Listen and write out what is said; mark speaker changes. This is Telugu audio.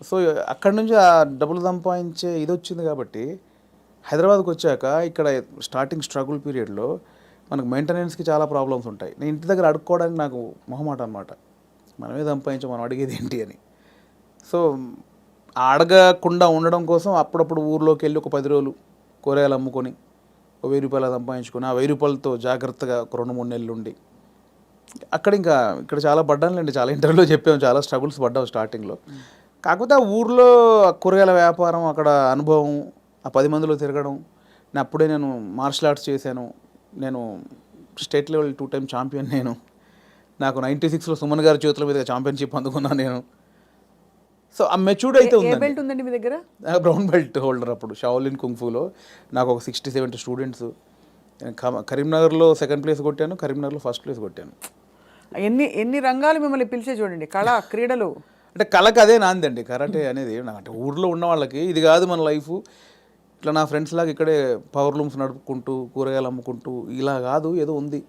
Speaker 1: సో అక్కడి నుంచి ఆ డబ్బులు సంపాదించే ఇది వచ్చింది కాబట్టి హైదరాబాద్కి వచ్చాక ఇక్కడ స్టార్టింగ్ స్ట్రగుల్ పీరియడ్లో మనకు మెయింటెనెన్స్కి చాలా ప్రాబ్లమ్స్ ఉంటాయి. నేను ఇంటి దగ్గర అడుక్కోవడానికి నాకు మొహమాట అనమాట. మనమే సంపాదించాం, మనం అడిగేది ఏంటి అని. సో అడగకుండా ఉండడం కోసం అప్పుడప్పుడు ఊర్లోకి వెళ్ళి ఒక 10 రోజులు కూరగాయలు అమ్ముకొని ఒక 1000 రూపాయలు సంపాదించుకొని ఆ 1000 రూపాయలతో జాగ్రత్తగా ఒక 2-3 నెలలు ఉండి అక్కడ ఇంకా ఇక్కడ చాలా పడ్డానులేండి. చాలా ఇంటర్వ్యూలో చెప్పాము, చాలా స్ట్రగుల్స్ పడ్డాం స్టార్టింగ్లో. కాకపోతే ఆ ఊర్లో ఆ కూరగాయల వ్యాపారం, అక్కడ అనుభవం, ఆ 10 మందిలో తిరగడం, నేను మార్షల్ ఆర్ట్స్ చేశాను. నేను స్టేట్ లెవెల్ 2 టైమ్ ఛాంపియన్ నేను. నాకు 96లో సుమన్ గారి చేతుల మీదుగా ఛాంపియన్‌షిప్ అందుకున్నాను నేను. సో, ఆ మెచ్యూర్డ్ అయితే
Speaker 2: ఏ
Speaker 1: ఉందండి.
Speaker 2: బెల్ట్ ఉందండి మీ దగ్గర?
Speaker 1: బ్రౌన్ బెల్ట్ హోల్డర్ అప్పుడు షాओलिन కుంగ్-ఫూలో. నాకు ఒక 60, 70 స్టూడెంట్స్. కరీంనగర్‌లో సెకండ్ ప్లేస్ కొట్టాను. కరీంనగర్‌లో ఫస్ట్ ప్లేస్ కొట్టాను.
Speaker 2: ఎన్ని ఎన్ని రంగాలు మిమ్మల్ని పిలిచే చూడండి. కళ, క్రీడలు.
Speaker 1: అంటే కళకి అదే నాందండి కరాటే అనేది. అంటే ఊర్లో ఉన్న వాళ్ళకి ఇది కాదు మన లైఫు. ఇట్లా నా ఫ్రెండ్స్ లాగా ఇక్కడే పవర్ లూమ్స్ నడుపుకుంటూ, కూరగాయలు అమ్ముకుంటూ ఇలా కాదు, ఏదో ఉంది.